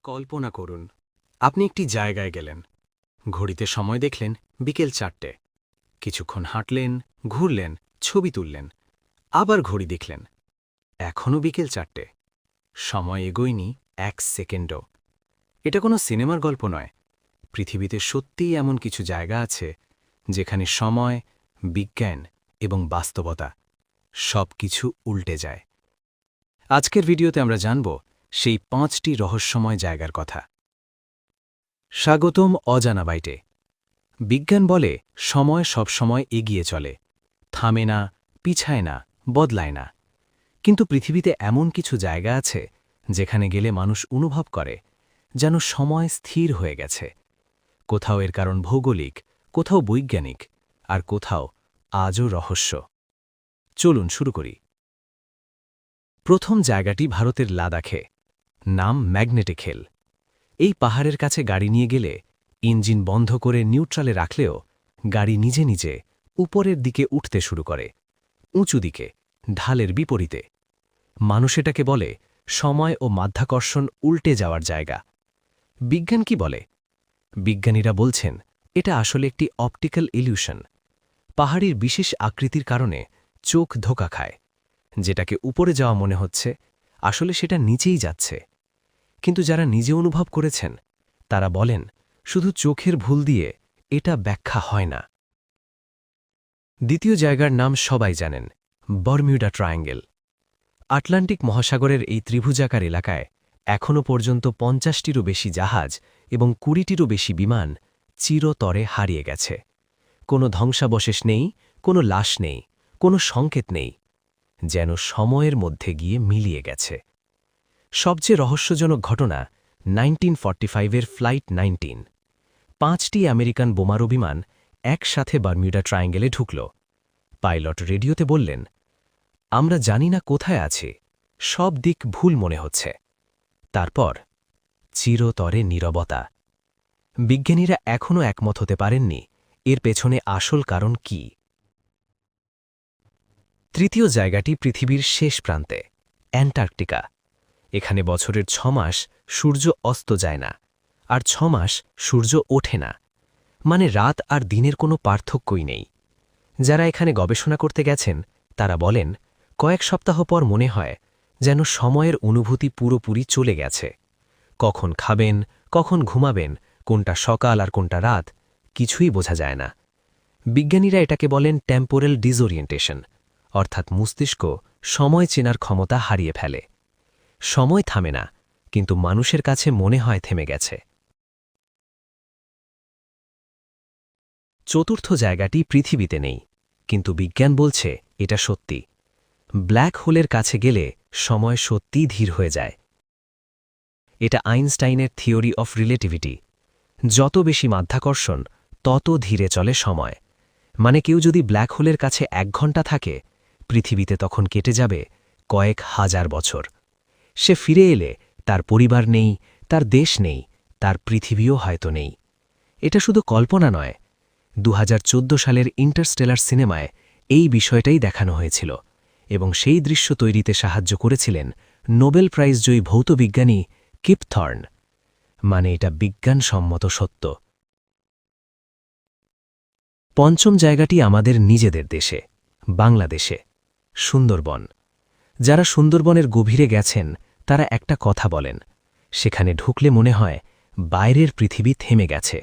কল্পনা করুন, আপনি একটি জায়গায় গেলেন, ঘড়িতে সময় দেখলেন বিকেল 4টে। কিছুক্ষণ হাঁটলেন, ঘুরলেন, ছবি তুললেন, আবার ঘড়ি দেখলেন, এখনও বিকেল 4টে। সময় এগোয়নি 1 সেকেন্ডও। এটা কোনো সিনেমার গল্প নয়। পৃথিবীতে সত্যিই এমন কিছু জায়গা আছে যেখানে সময়, বিজ্ঞান এবং বাস্তবতা সব কিছু উল্টে যায়। আজকের ভিডিওতে আমরা জানব সেই 5টি রহস্যময় জায়গার কথা। স্বাগতম অজানা বাইটে। বিজ্ঞান বলে সময় সবসময় এগিয়ে চলে, থামে না, পিছায় না, বদলায় না। কিন্তু পৃথিবীতে এমন কিছু জায়গা আছে যেখানে গেলে মানুষ অনুভব করে যেন সময় স্থির হয়ে গেছে। কোথাও এর কারণ ভৌগোলিক, কোথাও বৈজ্ঞানিক, আর কোথাও আজও রহস্য। চলুন শুরু করি। প্রথম জায়গাটি ভারতের লাদাখে, নাম ম্যাগনেটিক হিল। এই পাহাড়ের কাছে গাড়ি নিয়ে গেলে ইঞ্জিন বন্ধ করে নিউট্রালে রাখলেও গাড়ি নিজে নিজে উপরের দিকে উঠতে শুরু করে, উঁচু দিকে, ঢালের বিপরীতে। মানুষ এটাকে বলে সময় ও মাধ্যাকর্ষণ উল্টে যাওয়ার জায়গা। বিজ্ঞান কি বলে? বিজ্ঞানীরা বলছেন এটা আসলে একটি অপটিক্যাল ইলিউশন। পাহাড়ির বিশেষ আকৃতির কারণে চোখ ধোঁকা খায়। যেটাকে উপরে যাওয়া মনে হচ্ছে, আসলে সেটা নিচেই যাচ্ছে। কিন্তু যারা নিজে অনুভব করেছেন তারা বলেন শুধু চোখের ভুল দিয়ে এটা ব্যাখ্যা হয় না। দ্বিতীয় জায়গার নাম সবাই জানেন, বারমিউডা ট্রায়াঙ্গেল। আটলান্টিক মহাসাগরের এই ত্রিভুজাকার এলাকায় এখনও পর্যন্ত 50টিরও বেশি জাহাজ এবং 20টিরও বেশি বিমান চিরতরে হারিয়ে গেছে। কোনো ধ্বংসাবশেষ নেই, কোনো লাশ নেই, কোনো সংকেত নেই, যেন সময়ের মধ্যে গিয়ে মিলিয়ে গেছে। সবচেয়ে রহস্যজনক ঘটনা 1945-এর ফ্লাইট 19। 5টি আমেরিকান বোমারু বিমান একসাথে বারমিউডা ট্রায়াঙ্গেলে ঢুকল। পাইলট রেডিওতে বললেন, আমরা জানি না কোথায় আছে, সব দিক ভুল মনে হচ্ছে। তারপর চিরতরে নীরবতা। বিজ্ঞানীরা এখনও একমত হতে পারেননি এর পেছনে আসল কারণ কি। তৃতীয় জায়গাটি পৃথিবীর শেষ প্রান্তে, অ্যান্টার্কটিকা। এখানে বছরের 6 মাস সূর্য অস্ত যায় না, আর 6 মাস সূর্য ওঠে না। মানে রাত আর দিনের কোনো পার্থক্যই নেই। যারা এখানে গবেষণা করতে গেছেন তারা বলেন কয়েক সপ্তাহ পর মনে হয় যেন সময়ের অনুভূতি পুরোপুরি চলে গেছে। কখন খাবেন, কখন ঘুমাবেন, কোনটা সকাল আর কোনটা রাত, কিছুই বোঝা যায় না। বিজ্ঞানীরা এটাকে বলেন টেম্পোরাল ডিসওরিয়েন্টেশন, অর্থাৎ মস্তিষ্ক সময় চেনার ক্ষমতা হারিয়ে ফেলে। সময় থামে না, কিন্তু মানুষের কাছে মনে হয় থেমে গেছে। চতুর্থ জায়গাটি পৃথিবীতে নেই, কিন্তু বিজ্ঞান বলছে এটা সত্যি। ব্ল্যাক হোলের কাছে গেলে সময় সত্যিই ধীর হয়ে যায়। এটা আইনস্টাইনের থিওরি অফ রিলেটিভিটি। যত বেশি মাধ্যাকর্ষণ তত ধীরে চলে সময়। মানে কেউ যদি ব্ল্যাক হোলের কাছে 1 ঘন্টা থাকে, পৃথিবীতে তখন কেটে যাবে কয়েক হাজার বছর। সে ফিরে এলে তার পরিবার নেই, তার দেশ নেই, তার পৃথিবীও হয়তো নেই। এটা শুধু কল্পনা নয়। 2014 সালের ইন্টারস্টেলার সিনেমায় এই বিষয়টাই দেখানো হয়েছিল, এবং সেই দৃশ্য তৈরিতে সাহায্য করেছিলেন নোবেল প্রাইজ জয়ী ভৌতবিজ্ঞানী কিপ থর্ন। মানে এটা বিজ্ঞানসম্মত সত্য। পঞ্চম জায়গাটি আমাদের নিজেদের দেশে, বাংলাদেশে, সুন্দরবন। যারা সুন্দরবনের গভীরে গেছেন তারা একটা কথা বলেন, সেখানে ঢুকলে মনে হয় বাইরের পৃথিবী থেমে গেছে।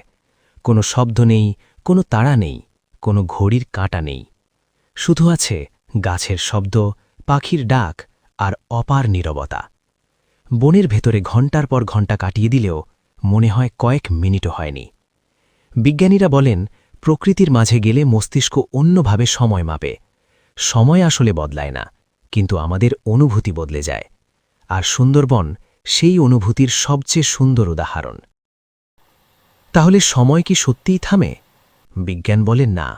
কোনো শব্দ নেই, কোনো তাড়া নেই, কোনো ঘড়ির কাঁটা নেই। শুধু আছে গাছের শব্দ, পাখির ডাক আর অপার নীরবতা। বনের ভেতরে ঘণ্টার পর ঘণ্টা কাটিয়ে দিলেও মনে হয় কয়েক মিনিটও হয়নি। বিজ্ঞানীরা বলেন প্রকৃতির মাঝে গেলে মস্তিষ্ক অন্যভাবে সময় মাপে। সময় আসলে বদলায় না, কিন্তু আমাদের অনুভূতি বদলে যায়। আর সুন্দরবন সেই অনুভূতির সবচেয়ে সুন্দর উদাহরণ। তাহলে সময় কি সত্যিই থামে? বিজ্ঞান বলে না,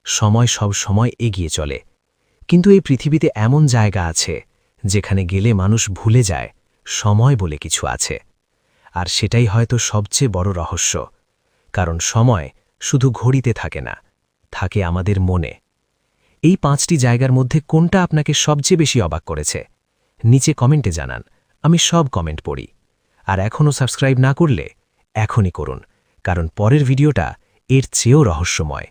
সময় সব সময় এগিয়ে চলে। কিন্তু এই পৃথিবীতে এমন জায়গা আছে যেখানে গেলে মানুষ ভুলে যায় সময় বলে কিছু আছে। আর সেটাই হয়তো সবচেয়ে বড় রহস্য, কারণ সময় শুধু ঘড়িতে থাকে না, থাকে আমাদের মনে। এই 5টি জায়গার মধ্যে কোনটা আপনাকে সবচেয়ে বেশি অবাক করেছে? নিচে কমেন্টে জানান, আমি সব কমেন্ট পড়ি। আর এখনও সাবস্ক্রাইব না করলে এখনই করুন, কারণ পরের ভিডিওটা এর চেয়েও রহস্যময়।